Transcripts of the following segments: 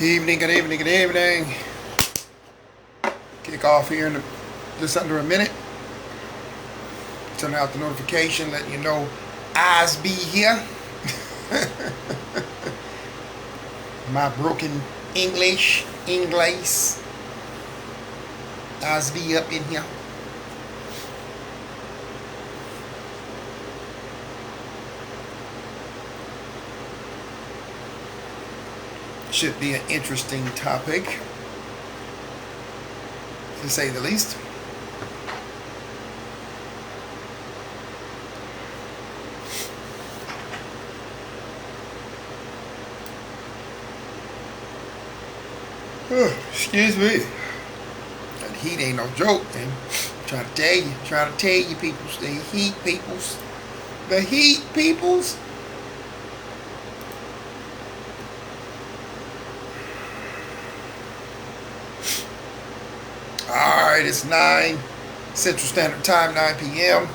Evening, good evening, good evening. Kick off here in just under a minute. Turn out the notification, letting you know I's be here. My broken English. I's be up in here. Should be an interesting topic, to say the least. Excuse me. That heat ain't no joke, man. Trying to tell you peoples, the heat peoples. Alright, it's 9 Central Standard Time, 9 p.m.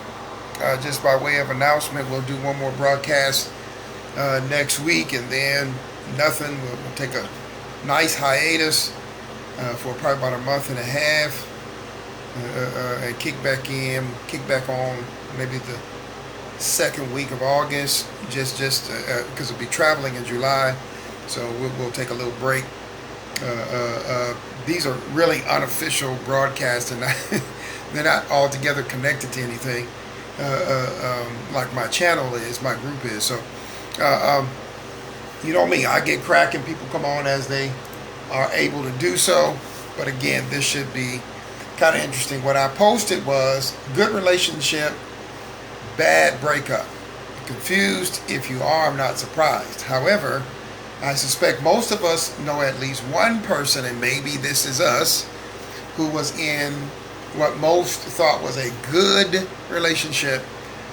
Just by way of announcement, we'll do one more broadcast next week, and then nothing. We'll take a nice hiatus for probably about a month and a half, and kick back on maybe the second week of August, just because we'll be traveling in July, so we'll take a little break. These are really unofficial broadcasts, and they're not altogether connected to anything like my channel is, my group is. So, you know me, I get cracking. People come on as they are able to do so. But again, this should be kind of interesting. What I posted was good relationship, bad breakup. Confused? If you are, I'm not surprised. However, I suspect most of us know at least one person, and maybe this is us, who was in what most thought was a good relationship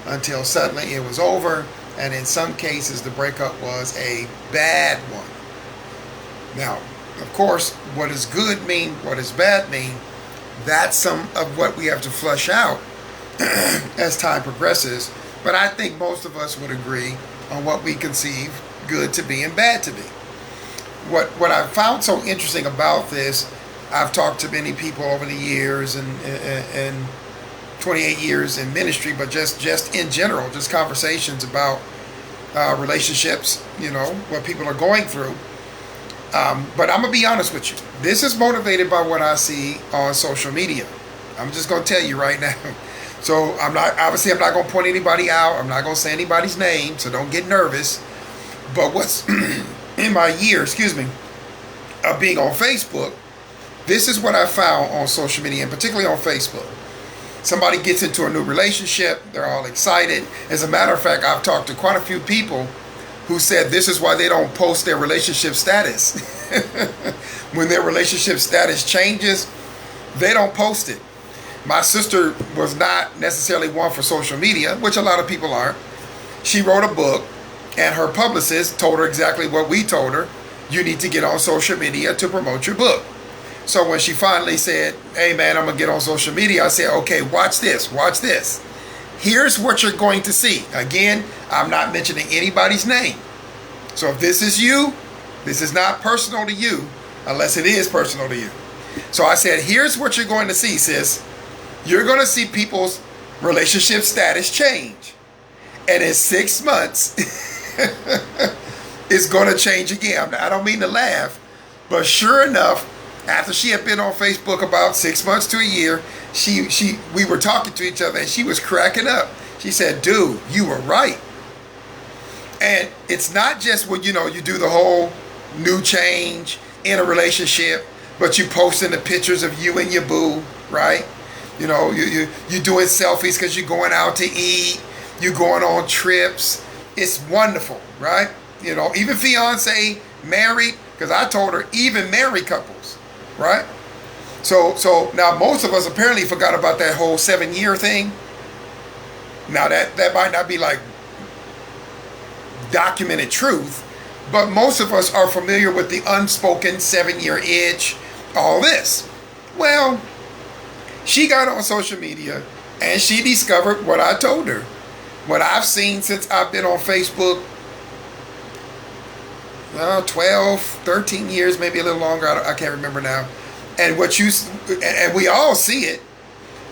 until suddenly it was over, and in some cases the breakup was a bad one. Now, of course, what does good mean? What does bad mean? That's some of what we have to flush out as time progresses, but I think most of us would agree on what we conceive good to be and bad to be. What I've found so interesting about this, I've talked to many people over the years and 28 years in ministry, but just in general, just conversations about relationships, you know, what people are going through. But I'm gonna be honest with you. This is motivated by what I see on social media. I'm just gonna tell you right now. So I'm not gonna point anybody out. I'm not gonna say anybody's name, so don't get nervous. But what's in my year, of being on Facebook, this is what I found on social media, and particularly on Facebook. Somebody gets into a new relationship, they're all excited. As a matter of fact, I've talked to quite a few people who said this is why they don't post their relationship status. When their relationship status changes, they don't post it. My sister was not necessarily one for social media, which a lot of people aren't. She wrote a book, and her publicist told her exactly what we told her. You need to get on social media to promote your book. So when she finally said, hey man, I'm going to get on social media, I said, okay, watch this. Here's what you're going to see. Again, I'm not mentioning anybody's name. So if this is you, this is not personal to you, unless it is personal to you. So I said, here's what you're going to see, sis. You're going to see people's relationship status change. And in 6 months, it's going to change again. I don't mean to laugh, but sure enough, after she had been on Facebook about 6 months to a year, we were talking to each other, and she was cracking up. She said, dude, you were right. And it's not just when, you do the whole new change in a relationship, but you posting the pictures of you and your boo, right? You doing selfies because you're going out to eat, you're going on trips. It's wonderful, right? Even fiance, married, because I told her even married couples, right? So now most of us apparently forgot about that whole 7-year thing. Now that might not be like documented truth, but most of us are familiar with the unspoken 7-year itch, all this. Well, she got on social media and she discovered what I told her. What I've seen since I've been on Facebook 12, 13 years, maybe a little longer. I can't remember now. And and we all see it.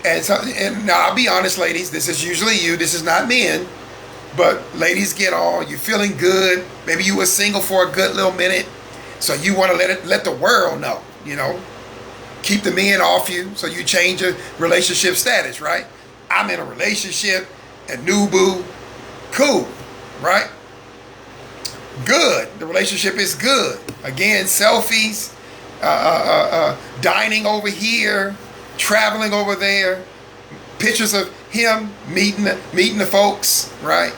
And now I'll be honest, ladies, this is usually you. This is not men. But ladies get on. You're feeling good. Maybe you were single for a good little minute. So you want to let the world know, keep the men off you. So you change your relationship status, right? I'm in a relationship, a new boo, cool, right? Good. The relationship is good. Again, selfies, dining over here, traveling over there, pictures of him meeting the folks, right?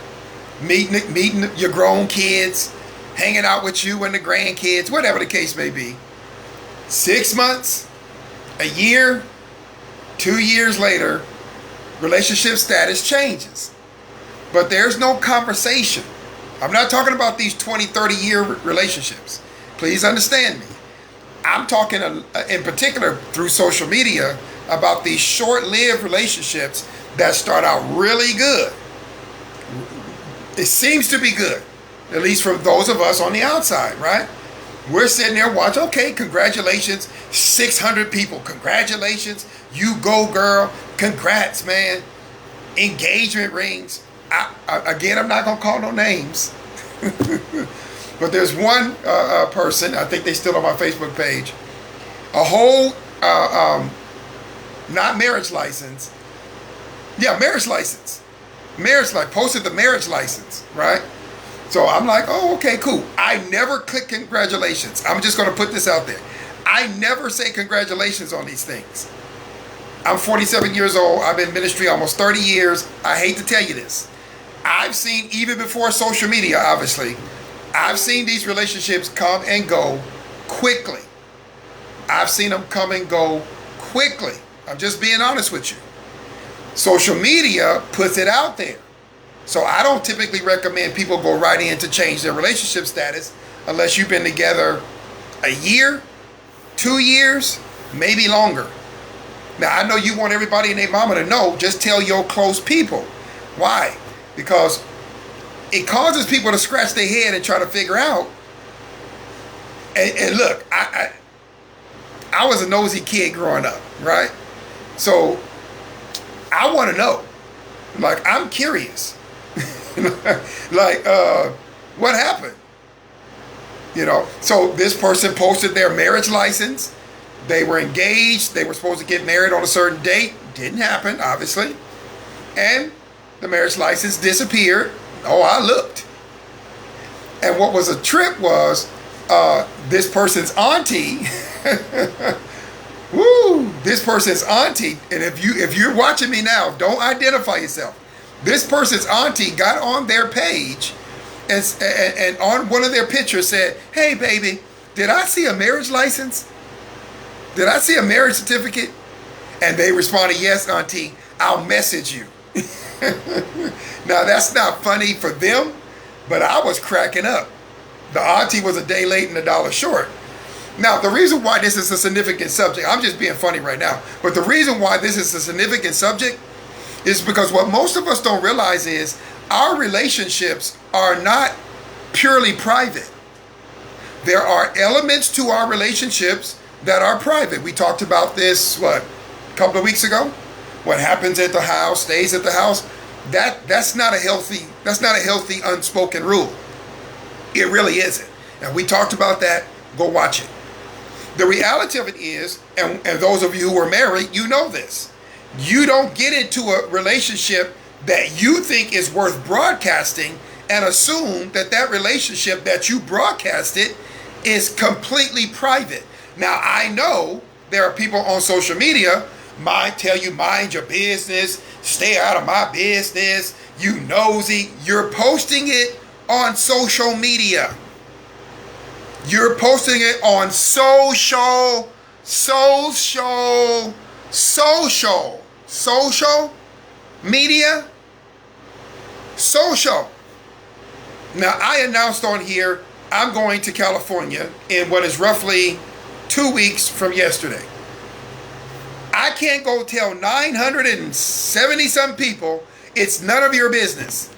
Meeting your grown kids, hanging out with you and the grandkids, whatever the case may be. 6 months, a year, 2 years later, relationship status changes. But there's no conversation. I'm not talking about these 20, 30-year relationships. Please understand me. I'm talking in particular through social media about these short-lived relationships that start out really good. It seems to be good, at least for those of us on the outside, right? We're sitting there watching, okay, congratulations, 600 people, congratulations, you go girl, congrats, man, engagement rings. Again, I'm not going to call no names, but there's one person, I think they still on my Facebook page, a whole, not marriage license, marriage license, posted the marriage license, right? So I'm like, oh, okay, cool. I never click congratulations. I'm just going to put this out there. I never say congratulations on these things. I'm 47 years old. I've been in ministry almost 30 years. I hate to tell you this. I've seen, even before social media, obviously, I've seen these relationships come and go quickly. I've seen them come and go quickly. I'm just being honest with you. Social media puts it out there. So I don't typically recommend people go right in to change their relationship status unless you've been together a year, 2 years, maybe longer. Now, I know you want everybody and their mama to know. Just tell your close people. Why? Because it causes people to scratch their head and try to figure out. And look, I was a nosy kid growing up, right? So I want to know. Like, I'm curious. Like, what happened? So this person posted their marriage license. They were engaged. They were supposed to get married on a certain date. Didn't happen, obviously. And the marriage license disappeared. Oh, I looked. And what was a trip was this person's auntie. Woo! This person's auntie. And if you're watching me now, don't identify yourself. This person's auntie got on their page and on one of their pictures said, "Hey, baby, did I see a marriage license? Did I see a marriage certificate?" And they responded, "Yes, auntie, I'll message you." Now, that's not funny for them, but I was cracking up. The auntie was a day late and $1 short. Now, the reason why this is a significant subject, I'm just being funny right now, but the reason why this is a significant subject is because what most of us don't realize is our relationships are not purely private. There are elements to our relationships that are private. We talked about this, a couple of weeks ago? What happens at the house stays at the house. That's not a healthy unspoken rule. It really isn't. And we talked about that. Go watch it. The reality of it is, and those of you who are married, you know this. You don't get into a relationship that you think is worth broadcasting and assume that relationship that you broadcasted is completely private. Now, I know there are people on social media tell you mind your business, stay out of my business, you nosy. You're posting it on social media. You're posting it on social media. Social. Now, I announced on here, I'm going to California in what is roughly 2 weeks from yesterday. I can't go tell 970 some people it's none of your business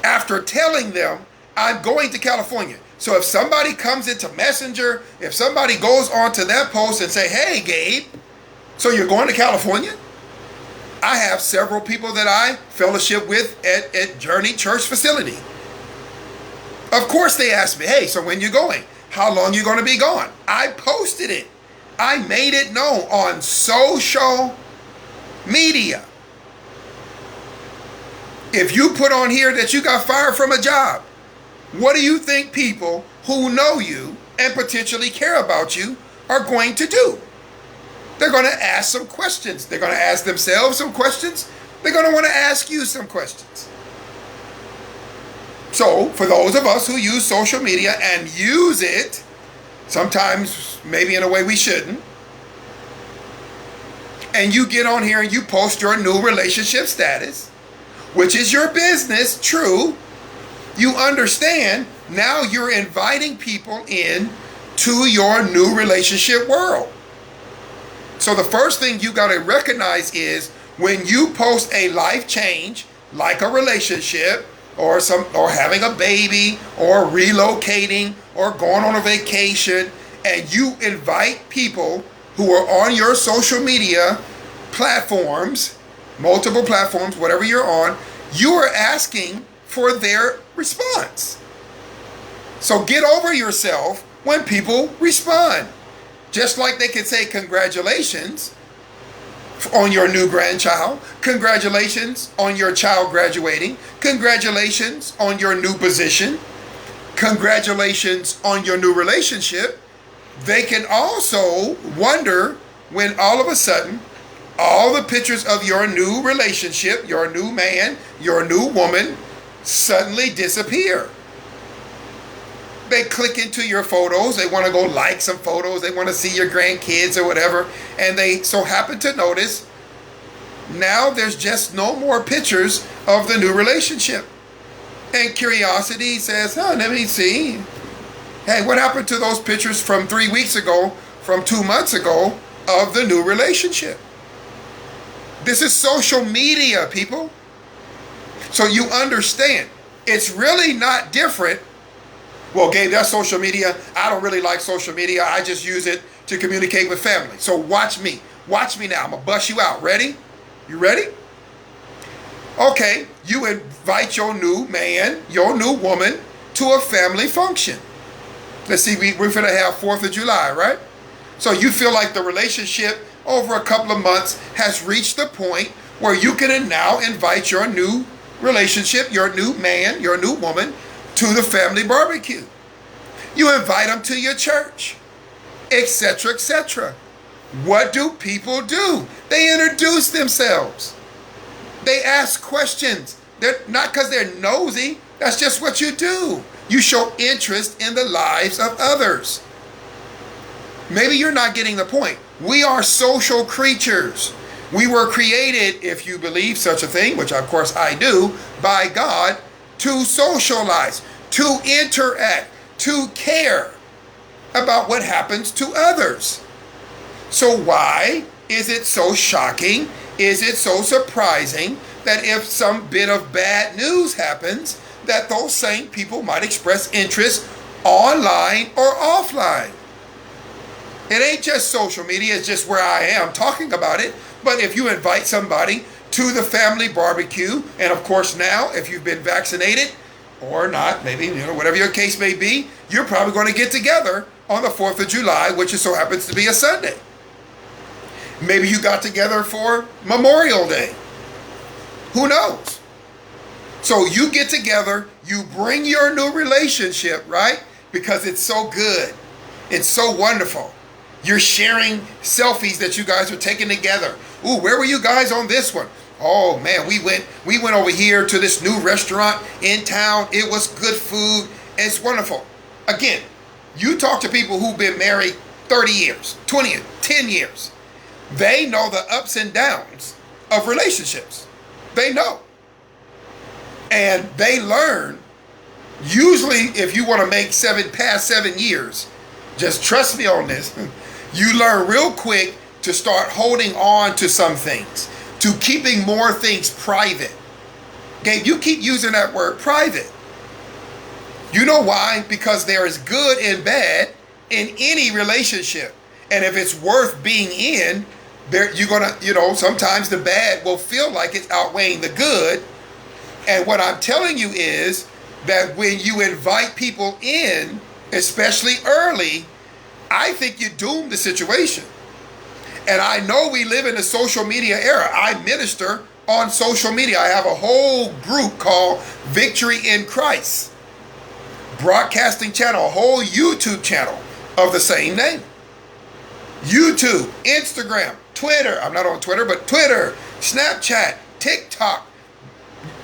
after telling them I'm going to California. So if somebody comes into Messenger, if somebody goes onto that post and say, hey, Gabe, so you're going to California? I have several people that I fellowship with at Journey Church facility. Of course they ask me, hey, so when you going? How long you going to be gone? I posted it. I made it known on social media. If you put on here that you got fired from a job, what do you think people who know you and potentially care about you are going to do? They're going to ask some questions. They're going to ask themselves some questions. They're going to want to ask you some questions. So for those of us who use social media and use it, sometimes maybe in a way we shouldn't, and you get on here and you post your new relationship status, which is your business, true, you understand now you're inviting people in to your new relationship world. So the first thing you got to recognize is when you post a life change, like a relationship or having a baby or relocating or going on a vacation, and you invite people who are on your social media platforms, multiple platforms, whatever you're on, you are asking for their response. So get over yourself when people respond. Just like they can say congratulations on your new grandchild, congratulations on your child graduating, congratulations on your new position, congratulations on your new relationship, they can also wonder when all of a sudden all the pictures of your new relationship, your new man, your new woman suddenly disappear. They click into your photos, they want to go like some photos, they want to see your grandkids or whatever, and they so happen to notice now there's just no more pictures of the new relationship. And curiosity says, oh, let me see. Hey, what happened to those pictures from 3 weeks ago, from 2 months ago of the new relationship? This is social media, people. So you understand, it's really not different. Well, Gabe, that's social media. I don't really like social media. I just use it to communicate with family. So watch me. Watch me now. I'm going to bust you out. Ready? You ready? Okay, you invite your new man, your new woman to a family function. Let's see, we're going to have 4th of July, right? So you feel like the relationship over a couple of months has reached the point where you can now invite your new relationship, your new man, your new woman, to the family barbecue. You invite them to your church, etc., etc. What do people do? They introduce themselves. They ask questions. They're not because they're nosy. That's just what you do. You show interest in the lives of others. Maybe you're not getting the point. We are social creatures. We were created, if you believe such a thing, which of course I do, by God, to socialize, to interact, to care about what happens to others. So why is it so shocking? Is it so surprising that if some bit of bad news happens, that those same people might express interest online or offline? It ain't just social media, it's just where I am talking about it. But if you invite somebody to the family barbecue, and of course now, if you've been vaccinated or not, maybe, whatever your case may be, you're probably going to get together on the 4th of July, which just so happens to be a Sunday. Maybe you got together for Memorial Day. Who knows? So you get together, you bring your new relationship, right? Because it's so good. It's so wonderful. You're sharing selfies that you guys are taking together. Ooh, where were you guys on this one? Oh man, we went over here to this new restaurant in town. It was good food. It's wonderful. Again, you talk to people who've been married 30 years, 20 years, 10 years. They know the ups and downs of relationships. They know. And they learn, usually if you want to make past 7 years, just trust me on this, you learn real quick to start holding on to some things, to keeping more things private. Okay, you keep using that word private. You know why? Because there is good and bad in any relationship. And if it's worth being in, you're gonna, sometimes the bad will feel like it's outweighing the good. And what I'm telling you is that when you invite people in, especially early, I think you doom the situation. And I know we live in a social media era. I minister on social media. I have a whole group called Victory in Christ. Broadcasting channel, a whole YouTube channel of the same name. YouTube, Instagram, Twitter. I'm not on Twitter, but Twitter, Snapchat, TikTok,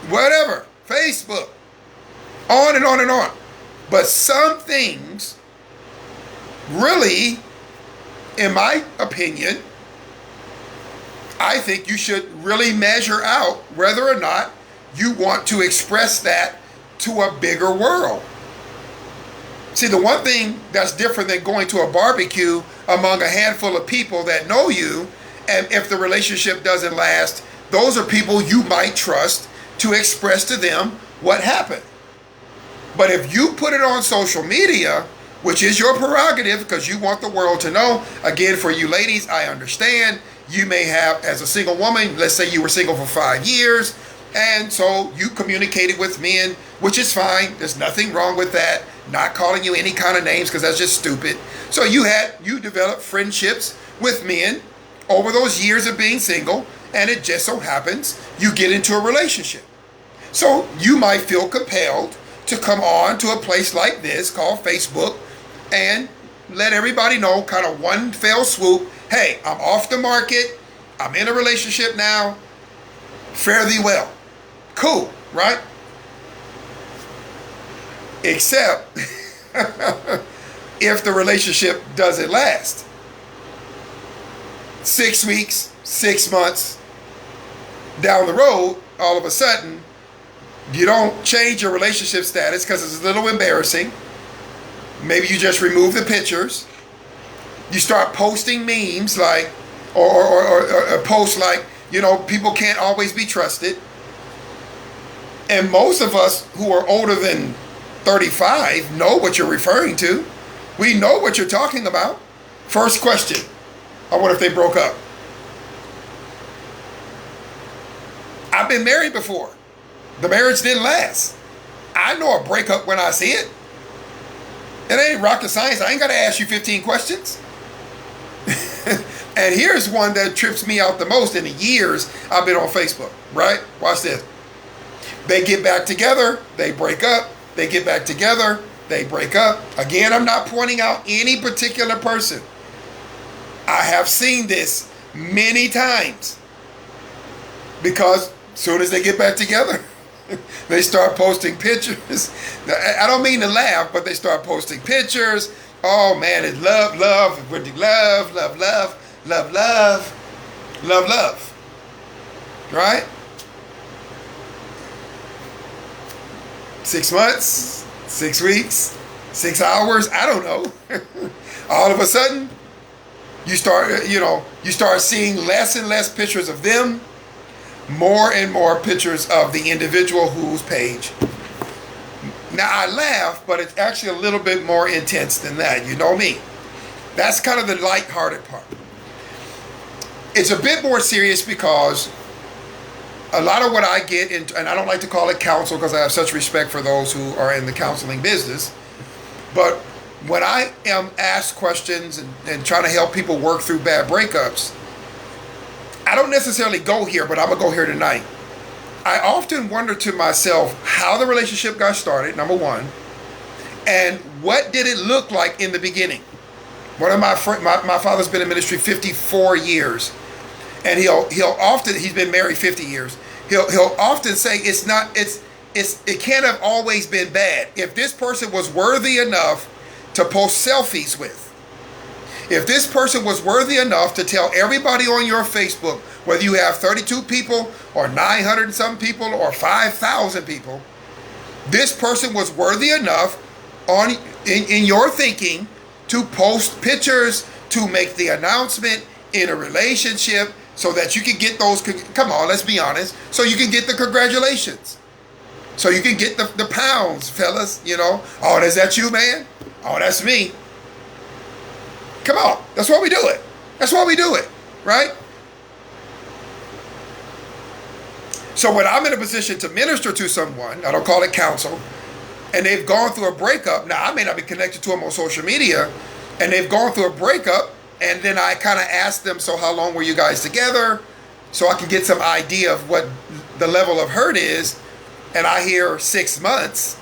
whatever, Facebook, on and on and on. But some things really, in my opinion, I think you should really measure out whether or not you want to express that to a bigger world. See, the one thing that's different than going to a barbecue among a handful of people that know you, and if the relationship doesn't last, those are people you might trust to express to them what happened. But if you put it on social media, which is your prerogative because you want the world to know, again, for you ladies, I understand you may have, as a single woman, let's say you were single for 5 years, and so you communicated with men, which is fine. There's nothing wrong with that. Not calling you any kind of names because that's just stupid. So you developed friendships with men over those years of being single, and it just so happens you get into a relationship. So you might feel compelled to come on to a place like this called Facebook and let everybody know, kind of one fell swoop, hey, I'm off the market, I'm in a relationship now, fare thee well. Cool, right? Except if the relationship doesn't last. 6 weeks, 6 months down the road, all of a sudden, you don't change your relationship status because it's a little embarrassing. Maybe you just remove the pictures. You start posting memes like, or posts like, people can't always be trusted. And most of us who are older than 35 know what you're referring to. We know what you're talking about. First question, I wonder if they broke up. I've been married before. The marriage didn't last. I know a breakup when I see it. It ain't rocket science. I ain't got to ask you 15 questions. And here's one that trips me out the most in the years I've been on Facebook, right? Watch this. They get back together, they break up. They get back together, they break up. Again, I'm not pointing out any particular person. I have seen this many times. Because as soon as they get back together, they start posting pictures. I don't mean to laugh, but they start posting pictures. Oh man, it's love, love, love, love, love, love, love, love, love. Right? 6 months, 6 weeks, 6 hours, I don't know. All of a sudden, you start seeing less and less pictures of them, more and more pictures of the individual whose page. Now I laugh, but it's actually a little bit more intense than that. You know me. That's kind of the lighthearted part. It's a bit more serious because a lot of what I get into, and I don't like to call it counsel because I have such respect for those who are in the counseling business, but when I am asked questions and trying to help people work through bad breakups, I don't necessarily go here, but I'm going to go here tonight. I often wonder to myself how the relationship got started, number one, and what did it look like in the beginning. One of my father's been in ministry 54 years. And he'll often, he's been married 50 years. He'll often say it can't have always been bad. If this person was worthy enough to post selfies with, if this person was worthy enough to tell everybody on your Facebook, whether you have 32 people or 900 and some people or 5,000 people, this person was worthy enough in your thinking to post pictures, to make the announcement in a relationship, so that you can get those, come on, let's be honest, so you can get the congratulations. So you can get the pounds, fellas, you know. Oh, is that you, man? Oh, that's me. Come on. That's why we do it. That's why we do it, right? So when I'm in a position to minister to someone, I don't call it counsel, and they've gone through a breakup. Now, I may not be connected to them on social media, and they've gone through a breakup, and then I kind of ask them, so how long were you guys together? So I can get some idea of what the level of hurt is, and I hear 6 months.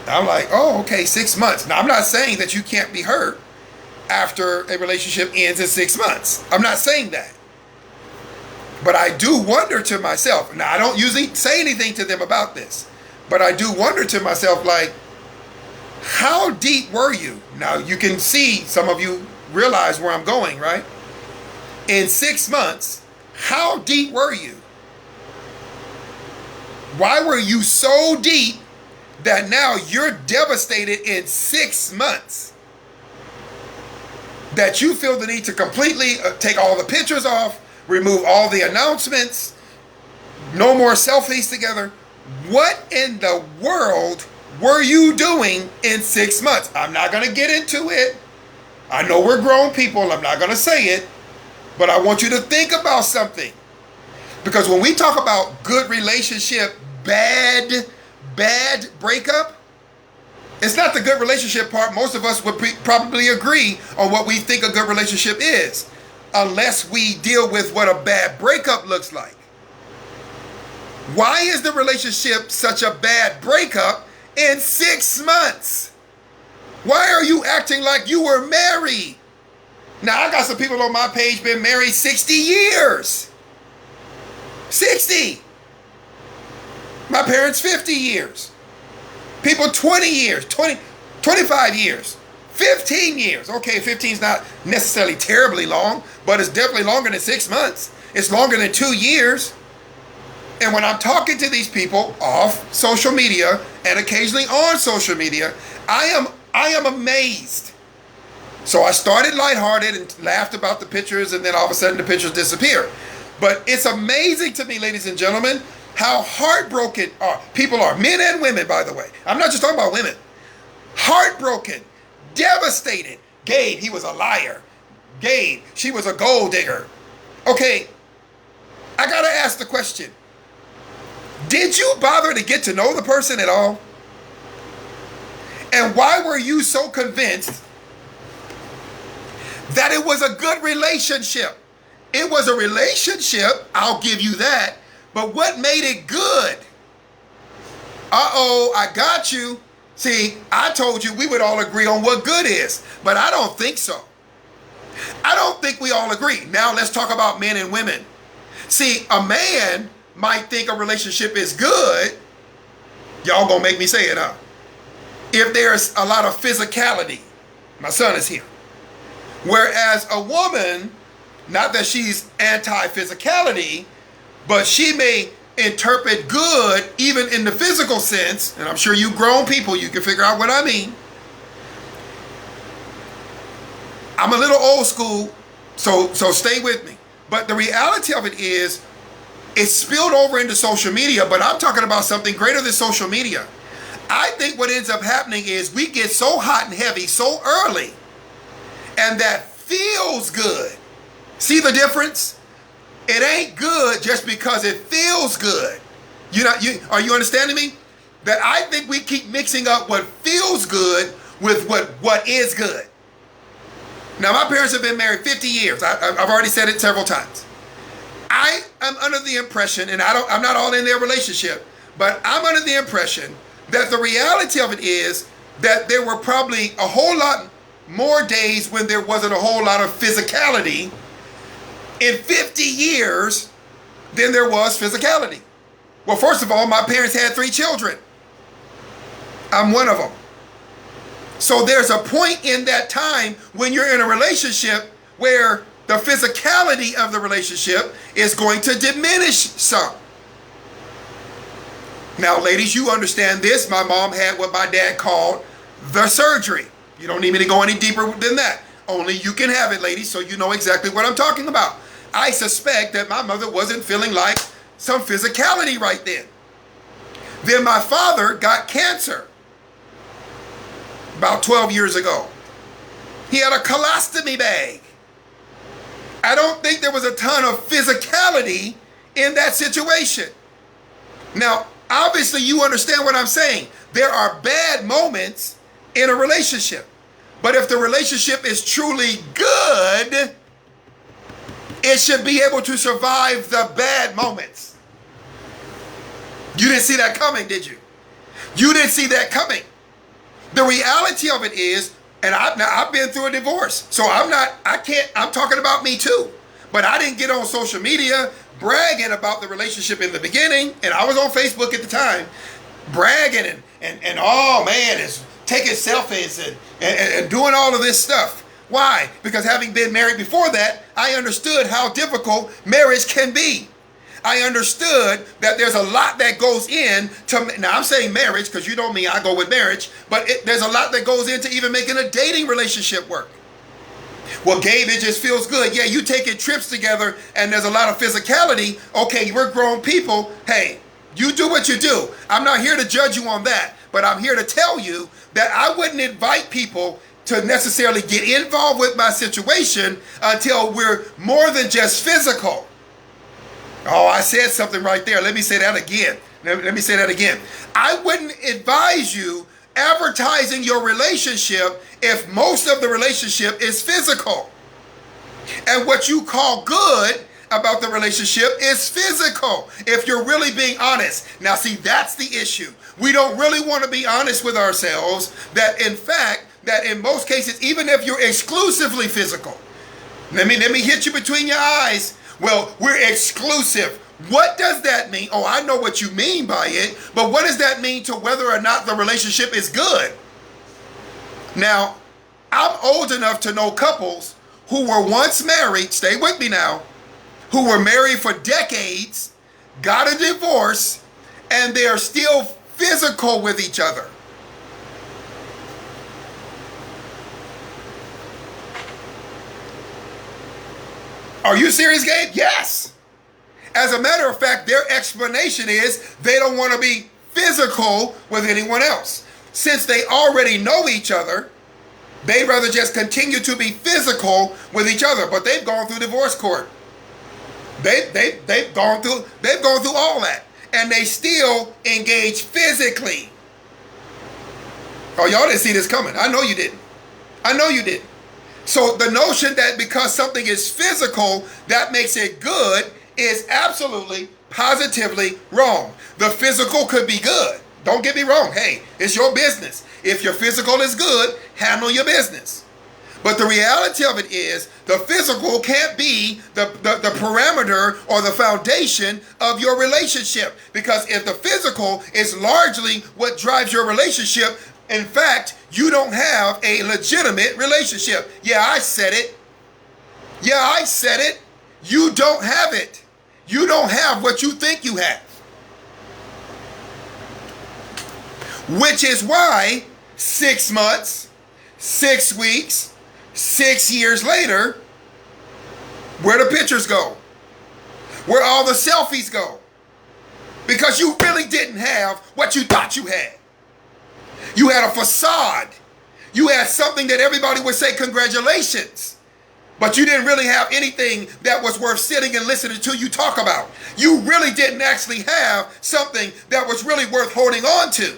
I'm like, oh, okay, 6 months. Now, I'm not saying that you can't be hurt after a relationship ends in 6 months. I'm not saying that. But I do wonder to myself, now I don't usually say anything to them about this, but I do wonder to myself, like, how deep were you? Now, you can see, some of you realize where I'm going, right? In 6 months, how deep were you? Why were you so deep that now you're devastated in 6 months? That you feel the need to completely take all the pictures off, remove all the announcements, no more selfies together. What in the world were you doing in 6 months? I'm not going to get into it. I know we're grown people. I'm not going to say it. But I want you to think about something. Because when we talk about good relationship, bad breakup, it's not the good relationship part. Most of us would probably agree on what we think a good relationship is, unless we deal with what a bad breakup looks like. Why is the relationship such a bad breakup in 6 months? Why are you acting like you were married? Now, I got some people on my page been married 60 years. 60. My parents 50 years. People 20 years, 25 years, 15 years. Okay, 15 is not necessarily terribly long, but it's definitely longer than 6 months. It's longer than 2 years. And when I'm talking to these people off social media and occasionally on social media, I am amazed. So I started lighthearted and laughed about the pictures, and then all of a sudden the pictures disappear. But it's amazing to me, ladies and gentlemen, how heartbroken people are. Men and women, by the way. I'm not just talking about women. Heartbroken, devastated. Gabe, he was a liar. Gabe, she was a gold digger. Okay, I gotta ask the question. Did you bother to get to know the person at all? And why were you so convinced that it was a good relationship? It was a relationship, I'll give you that. But what made it good? Uh-oh, I got you. See, I told you we would all agree on what good is, but I don't think so. I don't think we all agree. Now let's talk about men and women. See, a man might think a relationship is good. Y'all gonna make me say it, huh? If there's a lot of physicality. My son is here. Whereas a woman, not that she's anti-physicality, but she may interpret good even in the physical sense, and I'm sure you grown people, you can figure out what I mean. I'm a little old school, so stay with me. But the reality of it is, it's spilled over into social media, but I'm talking about something greater than social media. I think what ends up happening is we get so hot and heavy so early, and that feels good. See the difference? It ain't good just because it feels good. Are you understanding me? That I think we keep mixing up what feels good with what is good. Now, my parents have been married 50 years. I've already said it several times. I am under the impression, and I'm not all in their relationship, but I'm under the impression that the reality of it is that there were probably a whole lot more days when there wasn't a whole lot of physicality in 50 years than there was physicality. Well, first of all, my parents had 3 children. I'm one of them. So there's a point in that time when you're in a relationship where the physicality of the relationship is going to diminish some. Now, ladies, you understand this. My mom had what my dad called the surgery. You don't need me to go any deeper than that. Only you can have it, ladies, so you know exactly what I'm talking about. I suspect that my mother wasn't feeling like some physicality right then. Then my father got cancer about 12 years ago. He had a colostomy bag. I don't think there was a ton of physicality in that situation. Now, obviously you understand what I'm saying. There are bad moments in a relationship. But if the relationship is truly good, it should be able to survive the bad moments. You didn't see that coming, did you? You didn't see that coming. The reality of it is, and I've been through a divorce, so I'm talking about me too. But I didn't get on social media bragging about the relationship in the beginning, and I was on Facebook at the time, bragging and oh man, it's taking selfies and doing all of this stuff. Why? Because having been married before that, I understood how difficult marriage can be. I understood that there's a lot that goes in to, now I'm saying marriage because you know me, I go with marriage, but there's a lot that goes into even making a dating relationship work. Well, Gabe, it just feels good. Yeah, you taking trips together and there's a lot of physicality. Okay, we're grown people. Hey, you do what you do. I'm not here to judge you on that, but I'm here to tell you that I wouldn't invite people to necessarily get involved with my situation until we're more than just physical. Oh, I said something right there. Let me say that again. Let me say that again. I wouldn't advise you advertising your relationship if most of the relationship is physical. And what you call good about the relationship is physical, if you're really being honest. Now, see, that's the issue. We don't really want to be honest with ourselves that, in fact, that in most cases, even if you're exclusively physical, let me hit you between your eyes. Well, we're exclusive. What does that mean? Oh, I know what you mean by it, but what does that mean to whether or not the relationship is good? Now, I'm old enough to know couples who were once married, stay with me now, who were married for decades, got a divorce, and they are still physical with each other. Are you serious, Gabe? Yes. As a matter of fact, their explanation is they don't want to be physical with anyone else. Since they already know each other, they'd rather just continue to be physical with each other. But they've gone through divorce court. They've gone through all that, and they still engage physically. Oh, y'all didn't see this coming. I know you didn't. I know you didn't. So the notion that because something is physical, that makes it good is absolutely, positively wrong. The physical could be good. Don't get me wrong. Hey, it's your business. If your physical is good, handle your business. But the reality of it is the physical can't be the parameter or the foundation of your relationship. Because if the physical is largely what drives your relationship, in fact, you don't have a legitimate relationship. Yeah, I said it. Yeah, I said it. You don't have it. You don't have what you think you have. Which is why 6 months, 6 weeks, 6 years later, where the pictures go? Where all the selfies go? Because you really didn't have what you thought you had. You had a facade. You had something that everybody would say congratulations. But you didn't really have anything that was worth sitting and listening to you talk about. You really didn't actually have something that was really worth holding on to.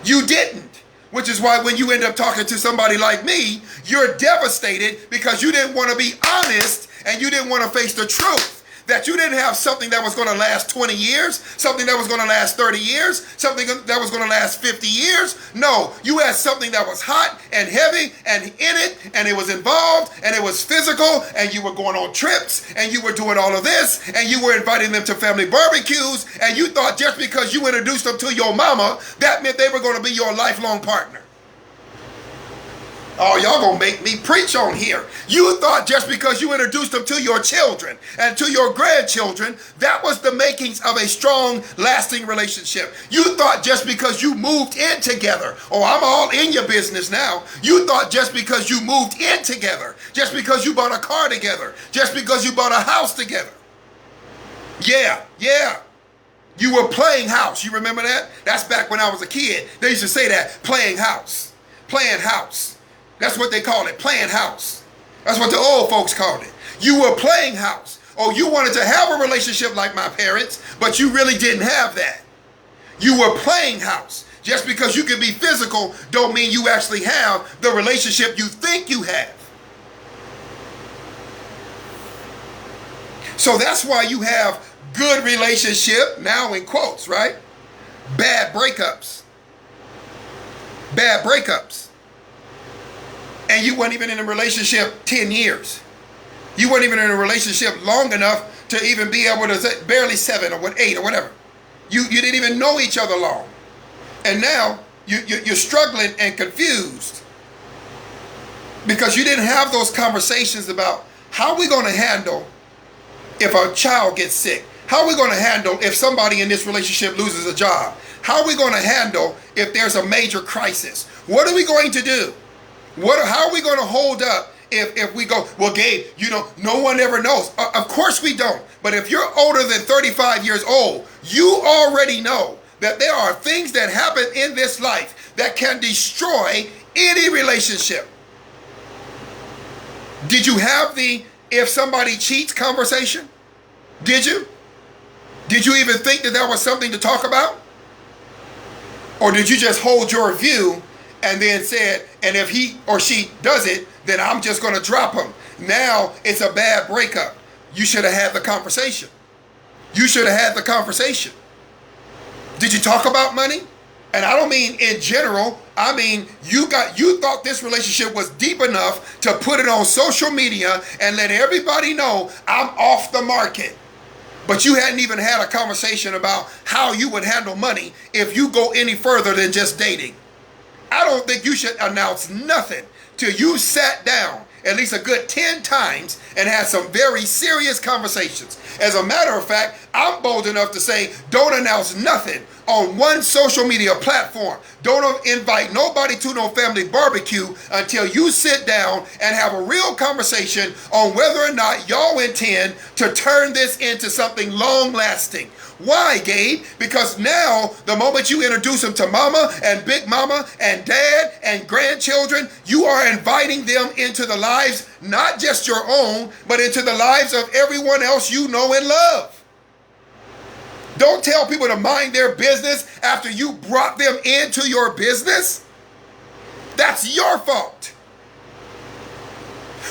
You didn't. Which is why when you end up talking to somebody like me, you're devastated because you didn't want to be honest and you didn't want to face the truth. That you didn't have something that was going to last 20 years, something that was going to last 30 years, something that was going to last 50 years. No, you had something that was hot and heavy and in it, and it was involved, and it was physical, and you were going on trips, and you were doing all of this, and you were inviting them to family barbecues, and you thought just because you introduced them to your mama, that meant they were going to be your lifelong partner. Oh, y'all gonna make me preach on here. You thought just because you introduced them to your children and to your grandchildren, that was the makings of a strong, lasting relationship. You thought just because you moved in together, oh, I'm all in your business now. You thought just because you moved in together, just because you bought a car together, just because you bought a house together. Yeah. You were playing house. You remember that? That's back when I was a kid. They used to say that, playing house. Playing house. That's what they call it, playing house. That's what the old folks called it. You were playing house. Oh, you wanted to have a relationship like my parents, but you really didn't have that. You were playing house. Just because you can be physical don't mean you actually have the relationship you think you have. So that's why you have good relationship, now in quotes, right? Bad breakups. Bad breakups. And you weren't even in a relationship 10 years. You weren't even in a relationship long enough to even be able to say, barely 7 or 8 or whatever. You didn't even know each other long. And now you're struggling and confused because you didn't have those conversations about how are we going to handle if a child gets sick? How are we going to handle if somebody in this relationship loses a job? How are we going to handle if there's a major crisis? What are we going to do? How are we going to hold up if we go, well, Gabe, no one ever knows. Of course we don't. But if you're older than 35 years old, you already know that there are things that happen in this life that can destroy any relationship. Did you have the if somebody cheats conversation? Did you? Did you even think that was something to talk about? Or did you just hold your view and then said, and if he or she does it, then I'm just going to drop him. Now it's a bad breakup. You should have had the conversation. You should have had the conversation. Did you talk about money? And I don't mean in general. I mean, you thought this relationship was deep enough to put it on social media and let everybody know I'm off the market. But you hadn't even had a conversation about how you would handle money if you go any further than just dating. I don't think you should announce nothing till you sat down at least a good 10 times and had some very serious conversations. As a matter of fact, I'm bold enough to say, don't announce nothing on one social media platform. Don't invite nobody to no family barbecue until you sit down and have a real conversation on whether or not y'all intend to turn this into something long lasting. Why, Gabe? Because now, the moment you introduce them to mama and big mama and dad and grandchildren, you are inviting them into the lives, not just your own, but into the lives of everyone else you know and love. Don't tell people to mind their business after you brought them into your business. That's your fault.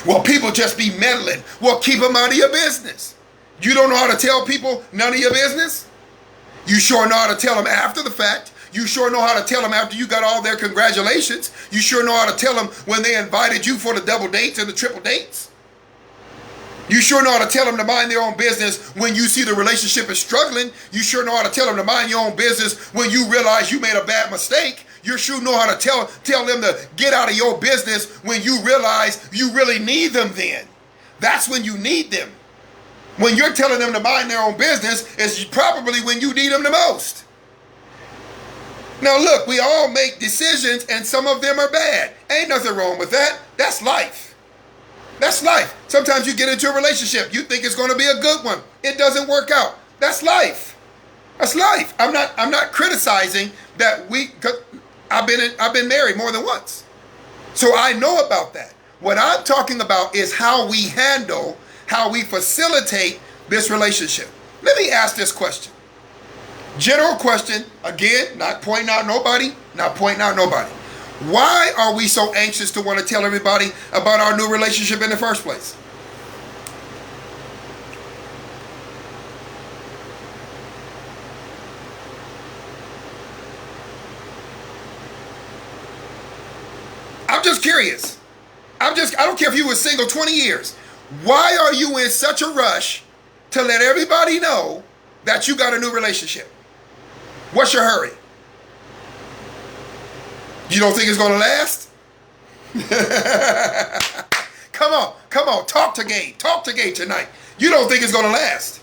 Well, people just be meddling. Well, keep them out of your business. You don't know how to tell people none of your business? You sure know how to tell them after the fact. You sure know how to tell them after you got all their congratulations. You sure know how to tell them when they invited you for the double dates and the triple dates. You sure know how to tell them to mind their own business when you see the relationship is struggling. You sure know how to tell them to mind your own business when you realize you made a bad mistake. You sure know how to tell them to get out of your business when you realize you really need them then. That's when you need them. When you're telling them to mind their own business, it's probably when you need them the most. Now look, we all make decisions and some of them are bad. Ain't nothing wrong with that. That's life. That's life. Sometimes you get into a relationship, you think it's going to be a good one. It doesn't work out. That's life. That's life. I'm not criticizing that I've been married more than once. So I know about that. What I'm talking about is how we handle, how we facilitate this relationship. Let me ask this question. General question, again, not pointing out nobody. Why are we so anxious to want to tell everybody about our new relationship in the first place? I'm just curious. I don't care if you were single 20 years. Why are you in such a rush to let everybody know that you got a new relationship? What's your hurry? You don't think it's going to last? Come on, talk to Gabe tonight. You don't think it's going to last.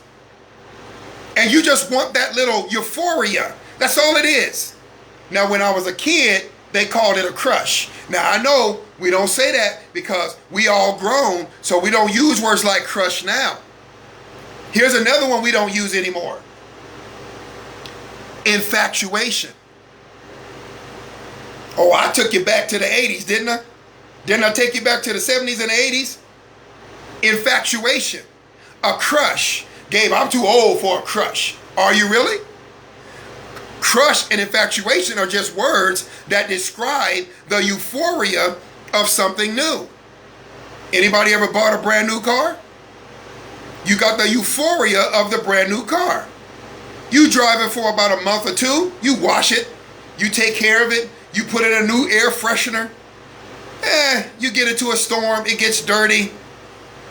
And you just want that little euphoria. That's all it is. Now, when I was a kid, they called it a crush. Now, I know we don't say that because we all grown, so we don't use words like crush now. Here's another one we don't use anymore. Infatuation. Oh, I took you back to the 80s, didn't I? Didn't I take you back to the 70s and the 80s? Infatuation. A crush. Gabe, I'm too old for a crush. Are you really? Crush and infatuation are just words that describe the euphoria of something new. Anybody ever bought a brand new car? You got the euphoria of the brand new car. You drive it for about a month or two, you wash it, you take care of it, you put in a new air freshener. You get into a storm, it gets dirty.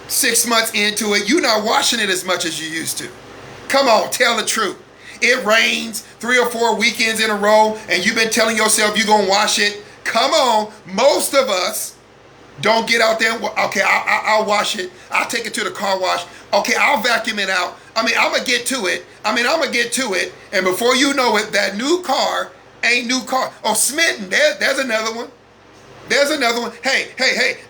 6 months into it, you're not washing it as much as you used to. Come on, tell the truth. It rains 3 or 4 weekends in a row and you've been telling yourself you're going to wash it. Come on, most of us don't get out there and, okay, I'll wash it. I'll take it to the car wash. Okay, I'll vacuum it out. I'm going to get to it. And before you know it, that new car ain't new car. Oh, smitten, there's another one. There's another one. Hey,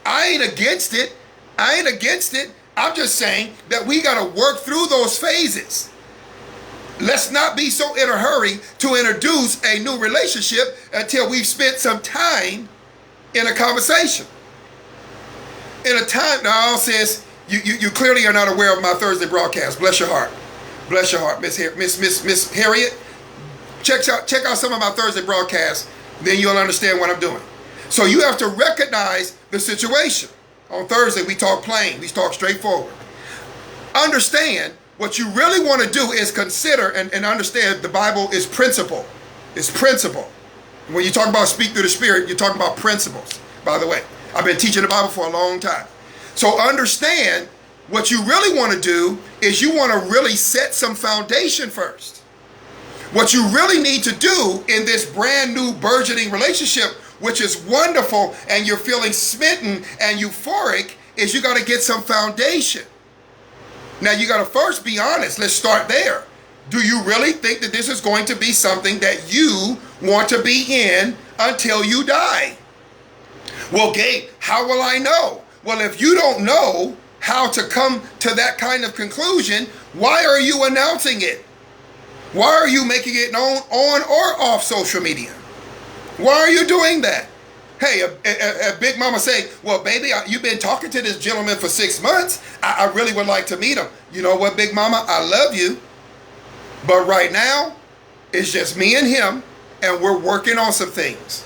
I ain't against it. I'm just saying that we got to work through those phases. Let's not be so in a hurry to introduce a new relationship until we've spent some time in a conversation. In a time, now, sis, you clearly are not aware of my Thursday broadcast. Bless your heart. Bless your heart, Miss Harriet. Check out some of my Thursday broadcasts, then you'll understand what I'm doing. So you have to recognize the situation. On Thursday, we talk plain. We talk straightforward. Understand what you really want to do is consider and understand the Bible is principle. It's principle. When you talk about speak through the Spirit, you're talking about principles, by the way. I've been teaching the Bible for a long time. So understand what you really want to do is you want to really set some foundation first. What you really need to do in this brand new burgeoning relationship, which is wonderful, and you're feeling smitten and euphoric, is you got to get some foundation. Now, you got to first be honest. Let's start there. Do you really think that this is going to be something that you want to be in until you die? Well, Gabe, how will I know? Well, if you don't know how to come to that kind of conclusion, why are you announcing it? Why are you making it known on or off social media? Why are you doing that? Hey, a big mama say, well, baby, you've been talking to this gentleman for 6 months. I really would like to meet him. You know what, big mama? I love you. But right now, it's just me and him, and we're working on some things.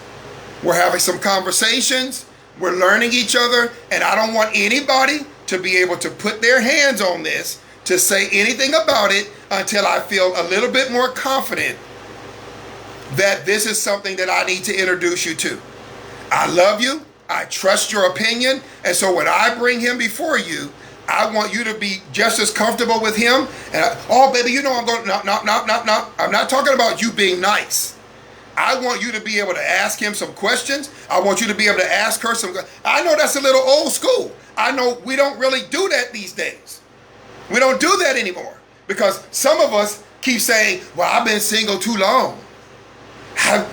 We're having some conversations. We're learning each other, and I don't want anybody to be able to put their hands on this, to say anything about it until I feel a little bit more confident that this is something that I need to introduce you to. I love you. I trust your opinion. And so when I bring him before you, I want you to be just as comfortable with him. And oh, baby, you know I'm going, no. I'm not talking about you being nice. I want you to be able to ask him some questions. I want you to be able to ask her some. I know that's a little old school. I know we don't really do that these days. We don't do that anymore because some of us keep saying, well, I've been single too long. The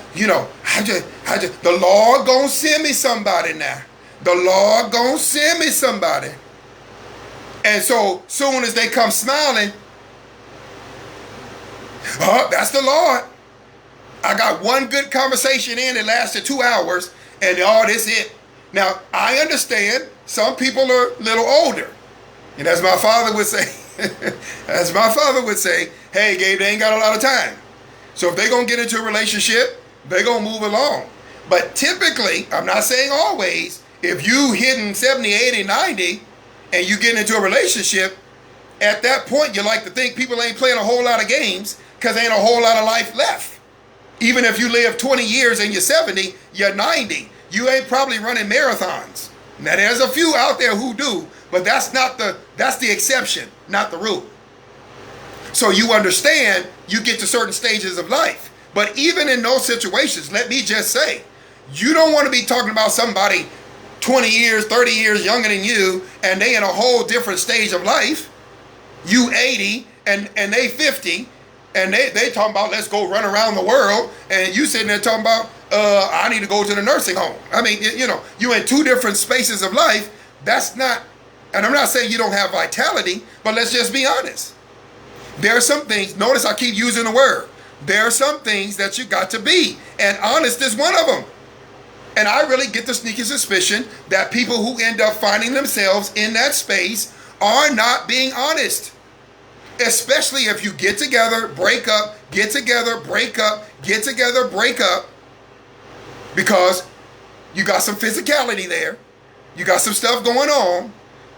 Lord gonna send me somebody now. The Lord gonna send me somebody. And so soon as they come smiling, oh, that's the Lord. I got one good conversation in that lasted 2 hours, and oh, this it. Now, I understand some people are a little older. And as my father would say, hey, Gabe, they ain't got a lot of time. So if they're going to get into a relationship, they're going to move along. But typically, I'm not saying always, if you hitting 70, 80, 90, and you get into a relationship, at that point, you like to think people ain't playing a whole lot of games because ain't a whole lot of life left. Even if you live 20 years and you're 70, you're 90. You ain't probably running marathons. Now, there's a few out there who do, but that's the exception, not the rule. So you understand, you get to certain stages of life. But even in those situations, let me just say, you don't want to be talking about somebody 20 years, 30 years younger than you, and they in a whole different stage of life. You 80 and they 50, and they talking about let's go run around the world, and you sitting there talking about I need to go to the nursing home. I mean, you know, you in two different spaces of life. That's not, and I'm not saying you don't have vitality, but let's just be honest. There are some things, notice I keep using the word. There are some things that you got to be, and honest is one of them. And I really get the sneaky suspicion that people who end up finding themselves in that space are not being honest. Especially if you get together, break up, get together, break up, get together, break up. Because you got some physicality there. You got some stuff going on.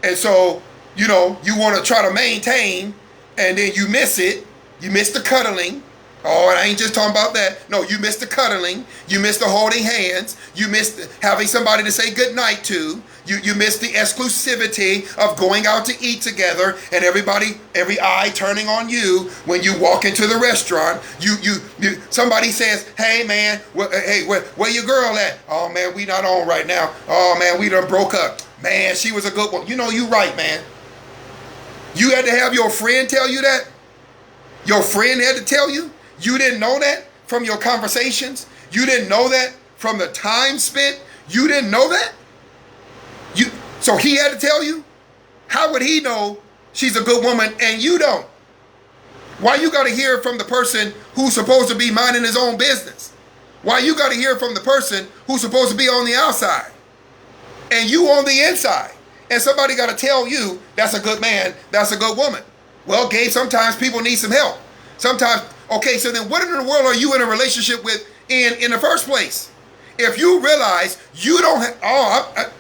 And so, you know, you want to try to maintain, and then you miss it. You miss the cuddling. Oh, and I ain't just talking about that. No, you missed the cuddling. You missed the holding hands. You missed having somebody to say goodnight to. You missed the exclusivity of going out to eat together and every eye turning on you when you walk into the restaurant. Somebody says, hey man, where your girl at? Oh man, we not on right now. Oh man, we done broke up. Man, she was a good one. You know, you right, man. You had to have your friend tell you that? Your friend had to tell you? You didn't know that from your conversations? You didn't know that from the time spent? You didn't know that? So he had to tell you? How would he know she's a good woman and you don't? Why you got to hear from the person who's supposed to be minding his own business? Why you got to hear from the person who's supposed to be on the outside and you on the inside? And somebody got to tell you that's a good man, that's a good woman. Well, Gabe, sometimes people need some help. Sometimes, okay, so then what in the world are you in a relationship with in the first place? If you realize you don't have,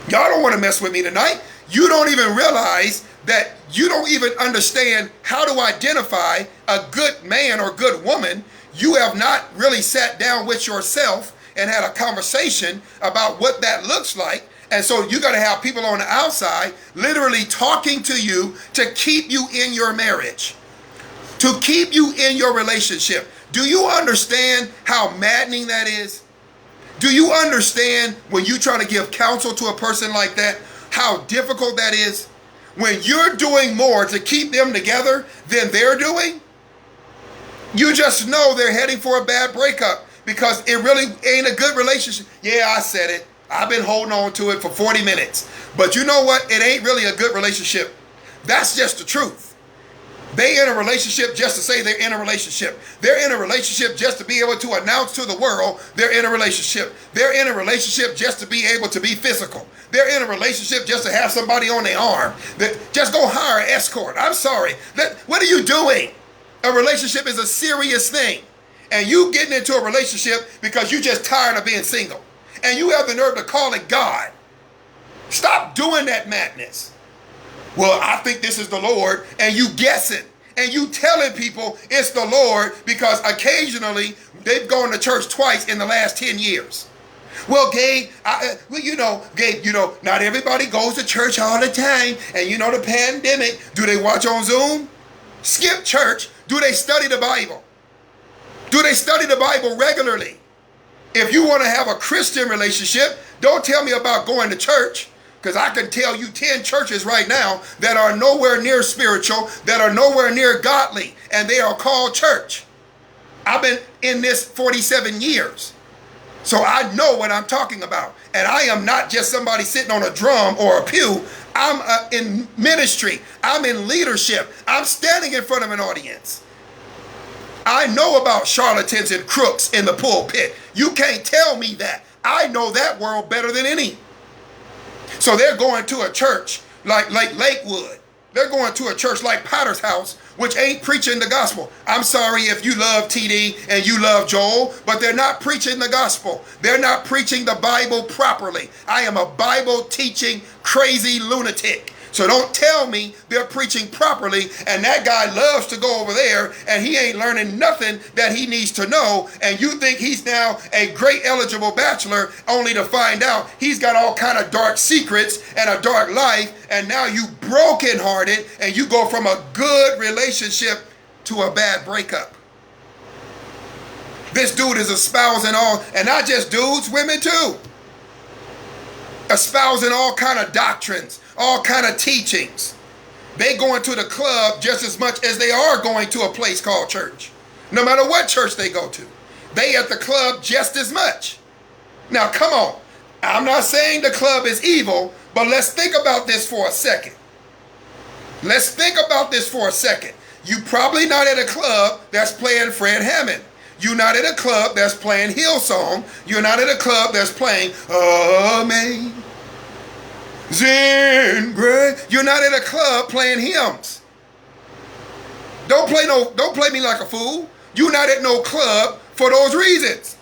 y'all don't want to mess with me tonight. You don't even realize that you don't even understand how to identify a good man or good woman. You have not really sat down with yourself and had a conversation about what that looks like. And so you got to have people on the outside literally talking to you to keep you in your marriage, to keep you in your relationship. Do you understand how maddening that is? Do you understand when you try to give counsel to a person like that, how difficult that is? When you're doing more to keep them together than they're doing, you just know they're heading for a bad breakup because it really ain't a good relationship. Yeah, I said it. I've been holding on to it for 40 minutes. But you know what? It ain't really a good relationship. That's just the truth. They in a relationship just to say they're in a relationship. They're in a relationship just to be able to announce to the world they're in a relationship. They're in a relationship just to be able to be physical. They're in a relationship just to have somebody on their arm. Just go hire an escort. I'm sorry. What are you doing? A relationship is a serious thing. And you getting into a relationship because you just tired of being single. And you have the nerve to call it God. Stop doing that madness. Well, I think this is the Lord, and you guessing, and you telling people it's the Lord because occasionally they've gone to church twice in the last 10 years. Well, Gabe, Gabe, not everybody goes to church all the time, and you know the pandemic. Do they watch on Zoom? Skip church. Do they study the Bible? Do they study the Bible regularly? If you want to have a Christian relationship, don't tell me about going to church. Because I can tell you 10 churches right now that are nowhere near spiritual, that are nowhere near godly, and they are called church. I've been in this 47 years. So I know what I'm talking about. And I am not just somebody sitting on a drum or a pew. I'm in ministry. I'm in leadership. I'm standing in front of an audience. I know about charlatans and crooks in the pulpit. You can't tell me that. I know that world better than any. So they're going to a church like Lakewood. They're going to a church like Potter's House, which ain't preaching the gospel. I'm sorry if you love TD and you love Joel, but they're not preaching the gospel. They're not preaching the Bible properly. I am a Bible teaching crazy lunatic. So don't tell me they're preaching properly and that guy loves to go over there and he ain't learning nothing that he needs to know, and you think he's now a great eligible bachelor only to find out he's got all kind of dark secrets and a dark life, and now you brokenhearted and you go from a good relationship to a bad breakup. This dude is espousing all, and not just dudes, women too. espousing all kind of doctrines, all kind of teachings. They going to the club just as much as they are going to a place called church. No matter what church they go to, they at the club just as much. Now, come on. I'm not saying the club is evil, but let's think about this for a second. Let's think about this for a second. You probably not at a club that's playing Fred Hammond. You're not at a club that's playing Hillsong. You're not at a club that's playing Amazing Grace. You're not at a club playing hymns. Don't play me like a fool. You're not at no club for those reasons.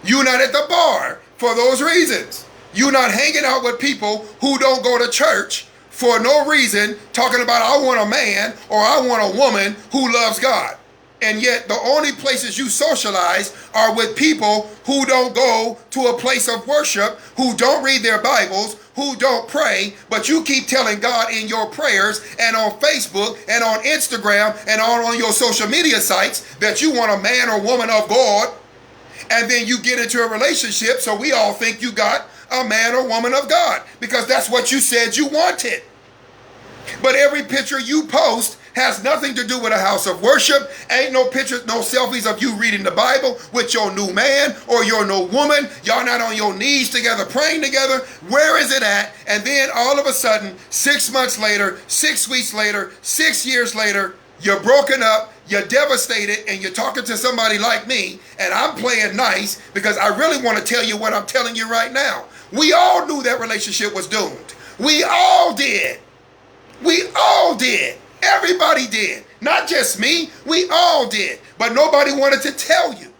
You're not at the bar for those reasons. You're not hanging out with people who don't go to church for no reason, talking about I want a man or I want a woman who loves God. And yet the only places you socialize are with people who don't go to a place of worship, who don't read their Bibles, who don't pray, but you keep telling God in your prayers and on Facebook and on Instagram and on your social media sites that you want a man or woman of God. And then you get into a relationship, so we all think you got a man or woman of God because that's what you said you wanted. But every picture you post has nothing to do with a house of worship. Ain't no pictures, no selfies of you reading the Bible with your new man or your new woman. Y'all not on your knees together, praying together. Where is it at? And then all of a sudden, 6 months later, 6 weeks later, 6 years later, you're broken up, you're devastated, and you're talking to somebody like me, and I'm playing nice because I really want to tell you what I'm telling you right now. We all knew that relationship was doomed. We all did. We all did. Everybody did. Not just me. We all did. But nobody wanted to tell you.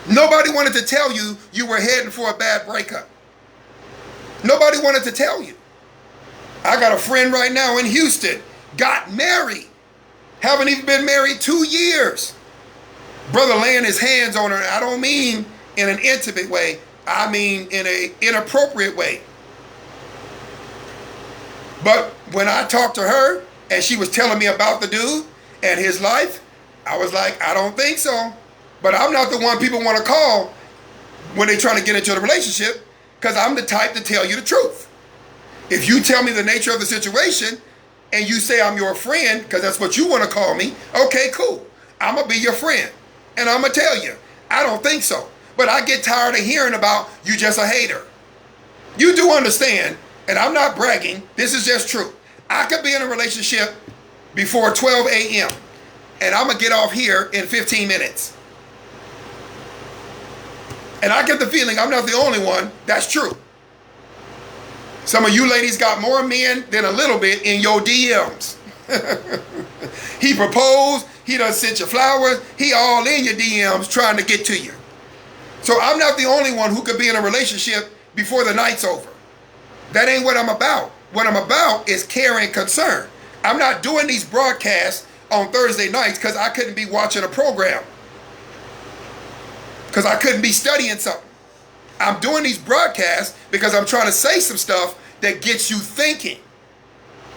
Nobody wanted to tell you you were heading for a bad breakup. Nobody wanted to tell you. I got a friend right now in Houston, got married. Haven't even been married 2 years. Brother laying his hands on her. I don't mean in an intimate way. I mean in an inappropriate way. But when I talked to her and she was telling me about the dude and his life, I was like, I don't think so. But I'm not the one people want to call when they're trying to get into the relationship because I'm the type to tell you the truth. If you tell me the nature of the situation and you say I'm your friend because that's what you want to call me, okay, cool. I'm going to be your friend and I'm going to tell you, I don't think so. But I get tired of hearing about you just a hater. You do understand. And I'm not bragging, this is just true. I could be in a relationship before 12 a.m. and I'm going to get off here in 15 minutes. And I get the feeling I'm not the only one. That's true. Some of you ladies got more men than a little bit in your DMs. He proposed, he done sent you flowers, he all in your DMs trying to get to you. So I'm not the only one who could be in a relationship before the night's over. That ain't what I'm about. What I'm about is care and concern. I'm not doing these broadcasts on Thursday nights because I couldn't be watching a program. Because I couldn't be studying something. I'm doing these broadcasts because I'm trying to say some stuff that gets you thinking.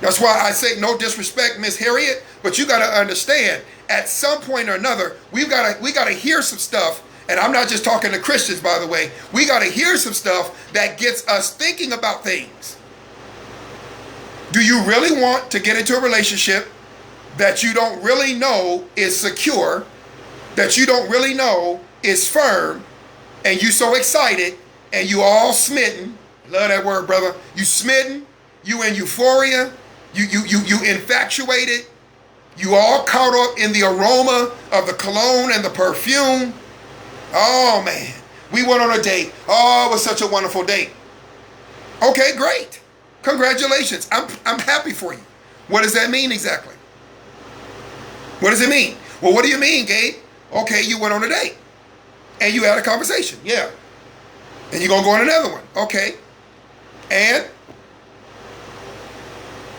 That's why I say no disrespect, Miss Harriet, but you got to understand, at some point or another, we got to hear some stuff. And I'm not just talking to Christians, by the way. We got to hear some stuff that gets us thinking about things. Do you really want to get into a relationship that you don't really know is secure, that you don't really know is firm, and you so excited, and you all smitten? Love that word, brother. You smitten, you in euphoria, you infatuated, you all caught up in the aroma of the cologne and the perfume. Oh man, we went on a date. Oh, it was such a wonderful date. Okay, great. Congratulations. I'm happy for you. What does that mean exactly? What does it mean? Well, what do you mean, Gabe? Okay, you went on a date and you had a conversation. Yeah. And you're going to go on another one. Okay. And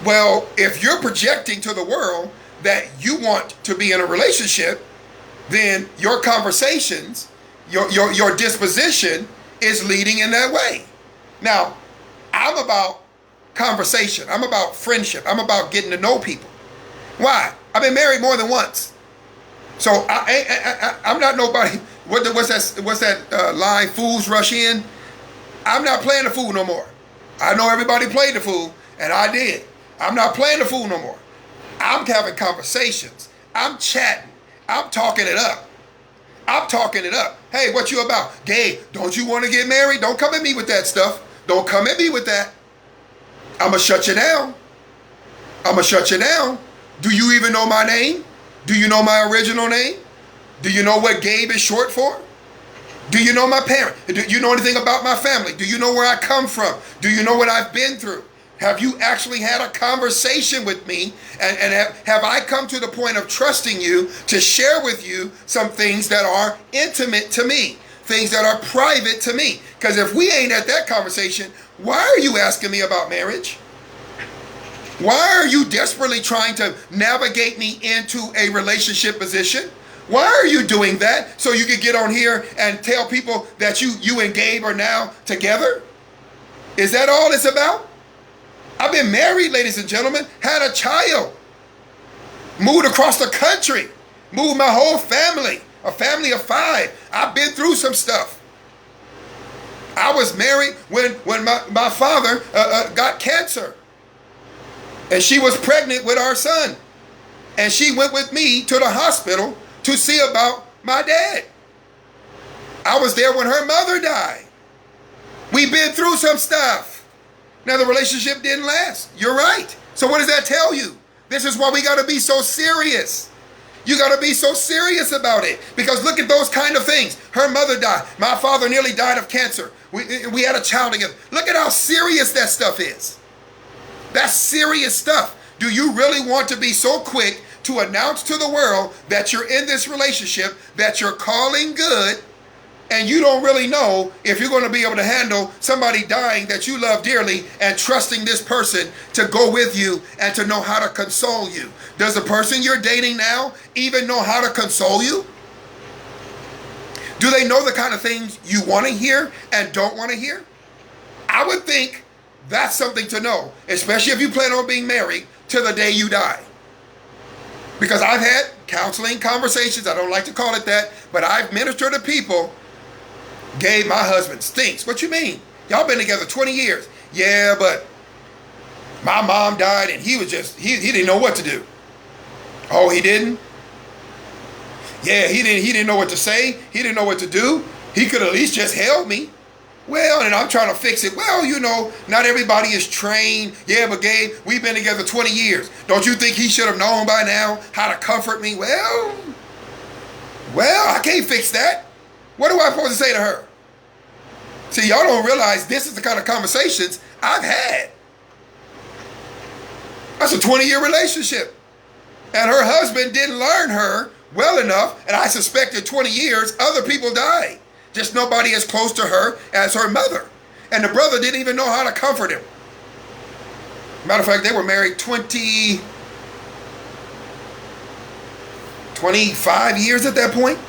well, if you're projecting to the world that you want to be in a relationship, then your conversations, your disposition is leading in that way. Now, I'm about conversation. I'm about friendship. I'm about getting to know people. Why? I've been married more than once. So I'm not nobody. What's that line? Fools rush in. I'm not playing the fool no more. I know everybody played the fool, and I did. I'm not playing the fool no more. I'm having conversations. I'm chatting. I'm talking it up. I'm talking it up. Hey, what you about? Gabe, don't you want to get married? Don't come at me with that stuff. Don't come at me with that. I'm going to shut you down. I'm going to shut you down. Do you even know my name? Do you know my original name? Do you know what Gabe is short for? Do you know my parent? Do you know anything about my family? Do you know where I come from? Do you know what I've been through? Have you actually had a conversation with me? And have I come to the point of trusting you to share with you some things that are intimate to me? Things that are private to me? Because if we ain't at that conversation, why are you asking me about marriage? Why are you desperately trying to navigate me into a relationship position? Why are you doing that? So you can get on here and tell people that you and Gabe are now together? Is that all it's about? I've been married, ladies and gentlemen, had a child, moved across the country, moved my whole family, a family of 5. I've been through some stuff. I was married when my father got cancer. And she was pregnant with our son. And she went with me to the hospital to see about my dad. I was there when her mother died. We've been through some stuff. Now, the relationship didn't last. You're right. So what does that tell you? This is why we got to be so serious. You got to be so serious about it. Because look at those kind of things. Her mother died. My father nearly died of cancer. We had a child together. Look at how serious that stuff is. That's serious stuff. Do you really want to be so quick to announce to the world that you're in this relationship, that you're calling good, and you don't really know if you're going to be able to handle somebody dying that you love dearly and trusting this person to go with you and to know how to console you? Does the person you're dating now even know how to console you? Do they know the kind of things you want to hear and don't want to hear? I would think that's something to know, especially if you plan on being married to the day you die. Because I've had counseling conversations, I don't like to call it that, but I've ministered to people. Gabe, my husband, stinks. What you mean? Y'all been together 20 years. Yeah, but my mom died and he was just, he didn't know what to do. Oh, he didn't? Yeah, he didn't know what to say. He didn't know what to do. He could at least just held me. Well, and I'm trying to fix it. Well, you know, not everybody is trained. Yeah, but Gabe, we've been together 20 years. Don't you think he should have known by now how to comfort me? Well, I can't fix that. What am I supposed to say to her? See, y'all don't realize this is the kind of conversations I've had. That's a 20-year relationship. And her husband didn't learn her well enough, and I suspect in 20 years, other people died. Just nobody as close to her as her mother. And the brother didn't even know how to comfort him. Matter of fact, they were married 25 years at that point.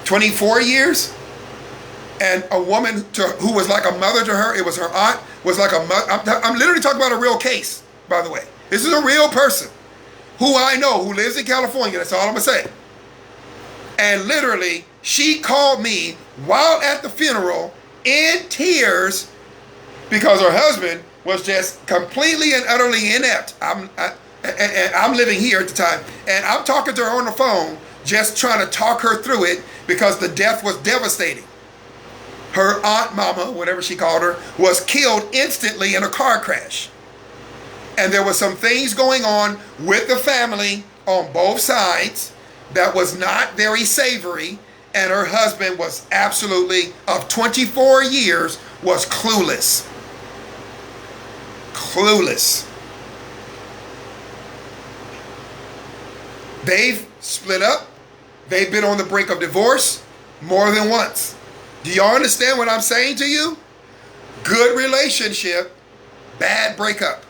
24 years. And a woman who was like a mother to her, it was her aunt, was like a mother. I'm literally talking about a real case, by the way. This is a real person who I know, who lives in California. That's all I'm going to say. And literally, she called me while at the funeral in tears because her husband was just completely and utterly inept. I'm living here at the time, and I'm talking to her on the phone, just trying to talk her through it because the death was devastating. Her aunt, mama, whatever she called her, was killed instantly in a car crash. And there was some things going on with the family on both sides that was not very savory, and her husband was absolutely, of 24 years, was clueless. Clueless. They've split up. They've been on the brink of divorce more than once. Do y'all understand what I'm saying to you? Good relationship, bad breakup.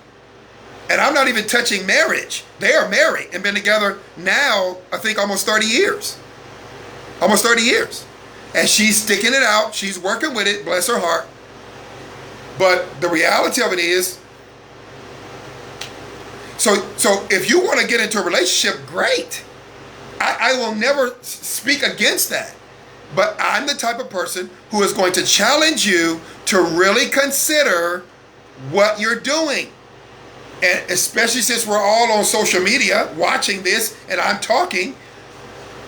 And I'm not even touching marriage. They are married and been together now, I think, almost 30 years. Almost 30 years. And she's sticking it out. She's working with it, bless her heart. But the reality of it is, so if you want to get into a relationship, great. I I will never speak against that. But I'm the type of person who is going to challenge you to really consider what you're doing. And especially since we're all on social media watching this and I'm talking,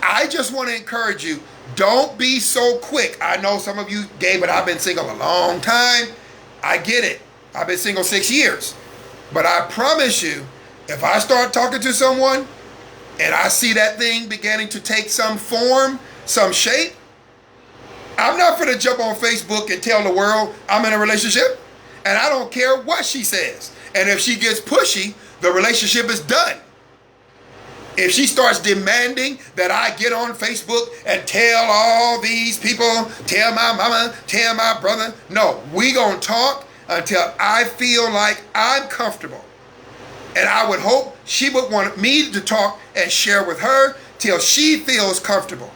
I just want to encourage you, don't be so quick. I know some of you, Gabe, but I've been single a long time. I get it. I've been single 6 years. But I promise you, if I start talking to someone and I see that thing beginning to take some form, some shape, I'm not going to jump on Facebook and tell the world I'm in a relationship. And I don't care what she says. And if she gets pushy, the relationship is done. If she starts demanding that I get on Facebook and tell all these people, tell my mama, tell my brother, no, we gonna talk until I feel like I'm comfortable. And I would hope she would want me to talk and share with her till she feels comfortable.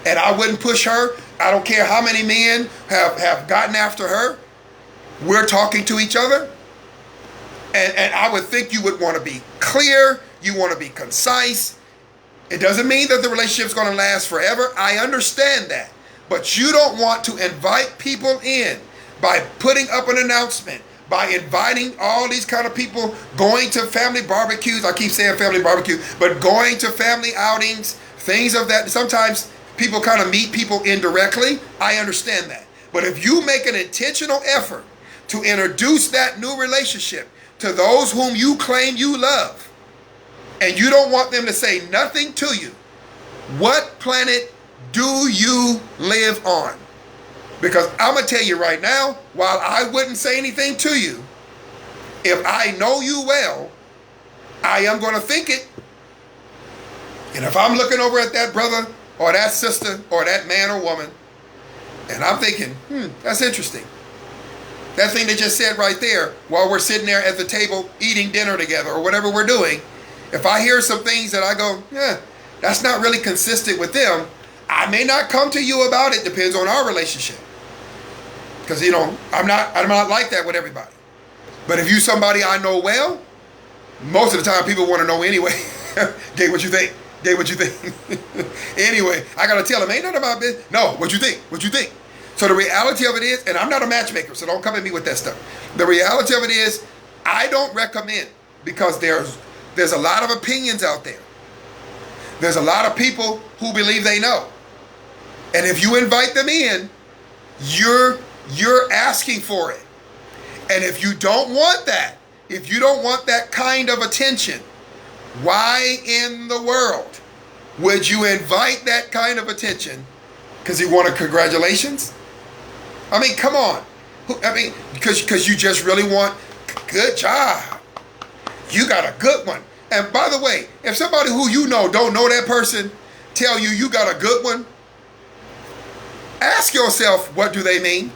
And I wouldn't push her. I don't care how many men have gotten after her. We're talking to each other. And I would think you would want to be clear. You want to be concise. It doesn't mean that the relationship's going to last forever. I understand that. But you don't want to invite people in by putting up an announcement, by inviting all these kind of people, going to family barbecues. I keep saying family barbecue, but going to family outings, things of that. Sometimes people kind of meet people indirectly. I understand that. But if you make an intentional effort to introduce that new relationship to those whom you claim you love, and you don't want them to say nothing to you, what planet do you live on? Because I'm going to tell you right now, while I wouldn't say anything to you, if I know you well, I am going to think it. And if I'm looking over at that brother or that sister or that man or woman, and I'm thinking, that's interesting. That thing they just said right there while we're sitting there at the table eating dinner together or whatever we're doing, if I hear some things that I go, that's not really consistent with them, I may not come to you about it. Depends on our relationship. Because, I'm not like that with everybody. But if you somebody I know well, most of the time people want to know anyway. Gabe, what you think? Gabe, what you think? Anyway, I got to tell them, ain't none of my business. No, what you think? What you think? So the reality of it is, and I'm not a matchmaker, so don't come at me with that stuff. The reality of it is, I don't recommend, because there's a lot of opinions out there. There's a lot of people who believe they know. And if you invite them in, you're asking for it. And if you don't want that, if you don't want that kind of attention, why in the world would you invite that kind of attention? Because you want a congratulations? I mean, come on. Because you just really want, good job. You got a good one. And by the way, if somebody who you know don't know that person tell you got a good one, ask yourself, what do they mean?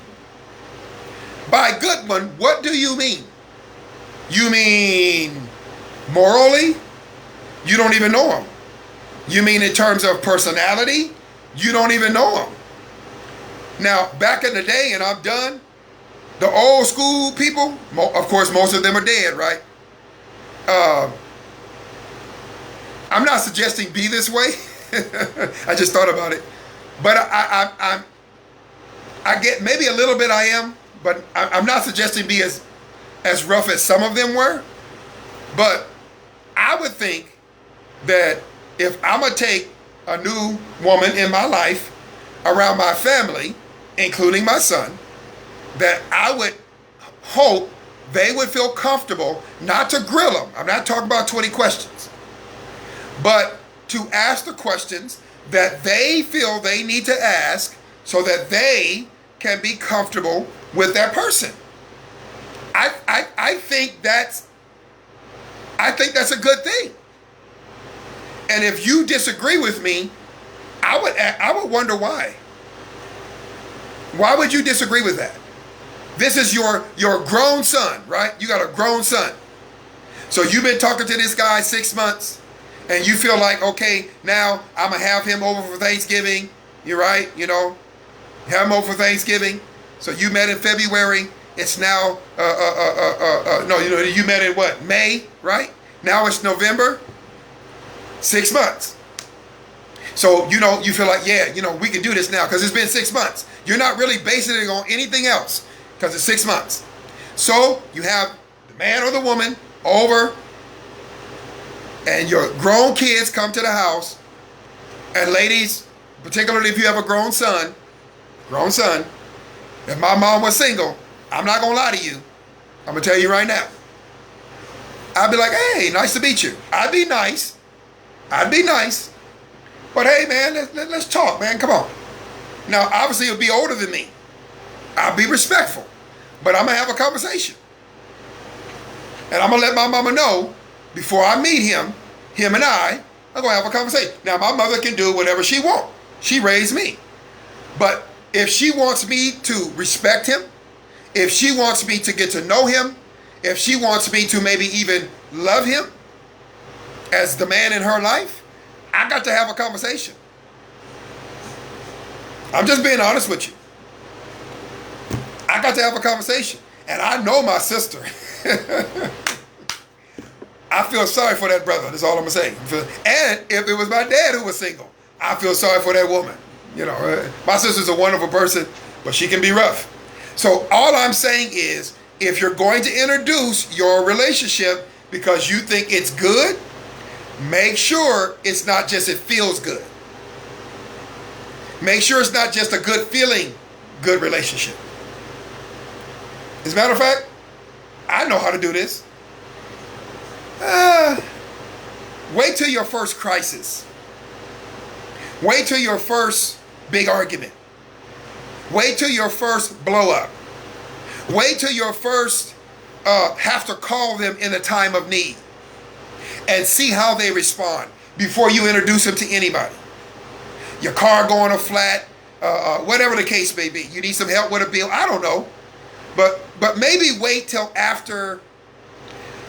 By good one, what do you mean? You mean morally? You don't even know them. You mean in terms of personality? You don't even know them. Now, back in the day, and I'm done, the old school people, of course, most of them are dead, right? I'm not suggesting be this way. I just thought about it. But I get, maybe a little bit I am, but I'm not suggesting be as rough as some of them were. But I would think that if I'm going to take a new woman in my life around my family, including my son, that I would hope they would feel comfortable not to grill them. I'm not talking about 20 questions, but to ask the questions that they feel they need to ask so that they can be comfortable with that person. I think that's a good thing. And if you disagree with me, I would wonder why. Why would you disagree with that? This is your grown son, right? You got a grown son. So you've been talking to this guy 6 months, and you feel like, okay, now I'm going to have him over for Thanksgiving. You're right, have him over for Thanksgiving. So you met in February. It's now, you met in what? May, right? Now it's November. 6 months. So, you feel like, yeah, we can do this now because it's been 6 months. You're not really basing it on anything else because it's 6 months. So you have the man or the woman over, and your grown kids come to the house. And ladies, particularly if you have a grown son, if my mom was single, I'm not going to lie to you. I'm going to tell you right now. I'd be like, hey, nice to meet you. I'd be nice. But hey, man, let's talk, man. Come on. Now, obviously, you'll be older than me. I'll be respectful. But I'm going to have a conversation. And I'm going to let my mama know before I meet him and I'm going to have a conversation. Now, my mother can do whatever she wants. She raised me. But if she wants me to respect him, if she wants me to get to know him, if she wants me to maybe even love him as the man in her life, I got to have a conversation. I'm just being honest with you. I got to have a conversation. And I know my sister. I feel sorry for that brother. That's all I'm going to say. And if it was my dad who was single, I feel sorry for that woman. My sister's a wonderful person, but she can be rough. So all I'm saying is, if you're going to introduce your relationship because you think it's good, make sure it's not just it feels good. Make sure it's not just a good feeling, good relationship. As a matter of fact, I know how to do this. Wait till your first crisis. Wait till your first big argument. Wait till your first blow up. Wait till your first have to call them in a time of need and see how they respond before you introduce them to anybody. Your car going a flat, whatever the case may be. You need some help with a bill. I don't know. But maybe wait till after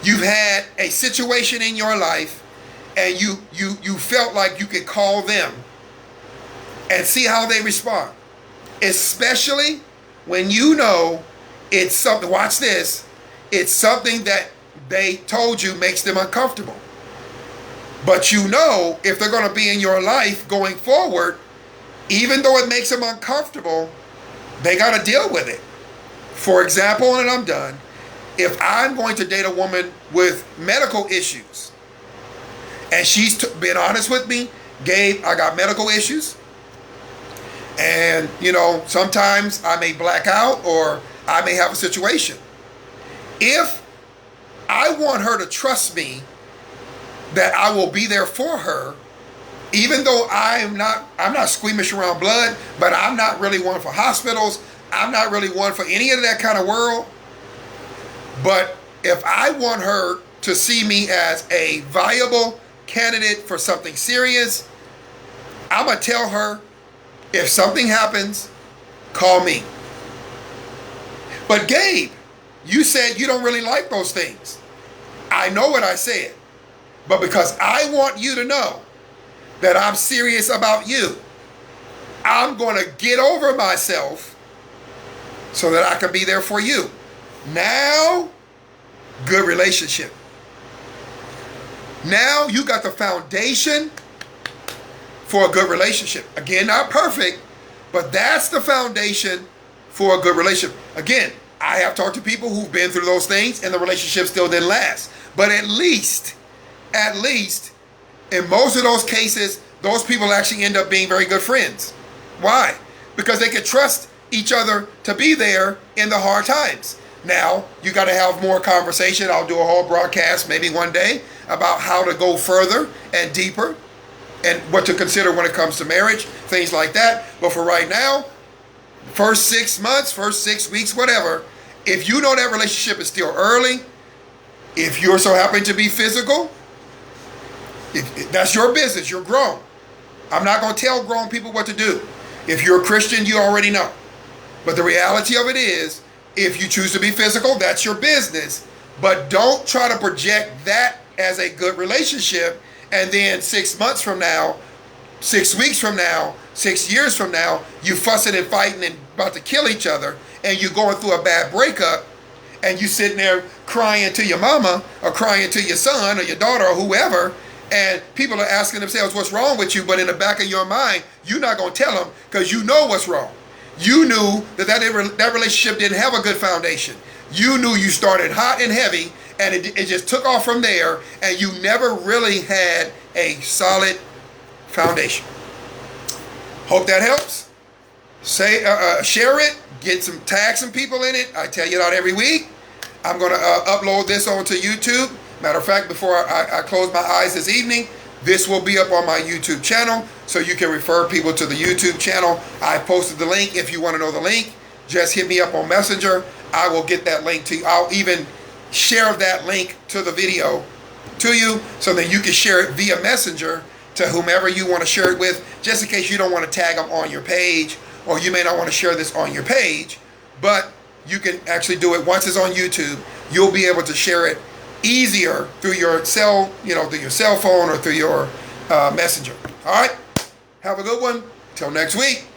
you've had a situation in your life and you felt like you could call them and see how they respond. Especially when you know it's something, watch this, it's something that they told you makes them uncomfortable. But if they're going to be in your life going forward, even though it makes them uncomfortable, they got to deal with it. For example, and I'm done, if I'm going to date a woman with medical issues, and she's been honest with me, Gabe, I got medical issues, and sometimes I may black out or I may have a situation. If I want her to trust me that I will be there for her, even though I'm not squeamish around blood, but I'm not really one for hospitals, I'm not really one for any of that kind of world. But if I want her to see me as a viable candidate for something serious, I'm going to tell her, if something happens, call me. But Gabe, you said you don't really like those things. I know what I said. But because I want you to know that I'm serious about you, I'm going to get over myself so that I can be there for you. Now, good relationship. Now you got the foundation for a good relationship. Again, not perfect, but that's the foundation for a good relationship. Again, I have talked to people who've been through those things and the relationship still didn't last. But at least, in most of those cases, those people actually end up being very good friends. Why? Because they could trust each other to be there in the hard times. Now, you got to have more conversation. I'll do a whole broadcast maybe one day about how to go further and deeper and what to consider when it comes to marriage, things like that. But for right now, first 6 months, first 6 weeks, whatever, if you know that relationship is still early, if you're so happen to be physical, that's your business. You're grown. I'm not going to tell grown people what to do. If you're a Christian, you already know. But the reality of it is, if you choose to be physical, that's your business. But don't try to project that as a good relationship, and then 6 months from now, 6 weeks from now, 6 years from now, you fussing and fighting and about to kill each other, and you're going through a bad breakup, and you sitting there crying to your mama or crying to your son or your daughter or whoever, And people are asking themselves what's wrong with you, but in the back of your mind, you're not going to tell them because you know what's wrong. You knew that relationship didn't have a good foundation. You knew you started hot and heavy, and it just took off from there, and you never really had a solid foundation. Hope that helps. Share it. Tag some people in it. I tell you that every week. I'm going to upload this onto YouTube. Matter of fact, before I close my eyes this evening, this will be up on my YouTube channel, so you can refer people to the YouTube channel. I posted the link. If you want to know the link, just hit me up on Messenger. I will get that link to you. I'll even share that link to the video to you, so that you can share it via Messenger to whomever you want to share it with, just in case you don't want to tag them on your page, or you may not want to share this on your page, but you can actually do it once it's on YouTube. You'll be able to share it easier through your cell phone or through your Messenger. All right, have a good one. Till next week.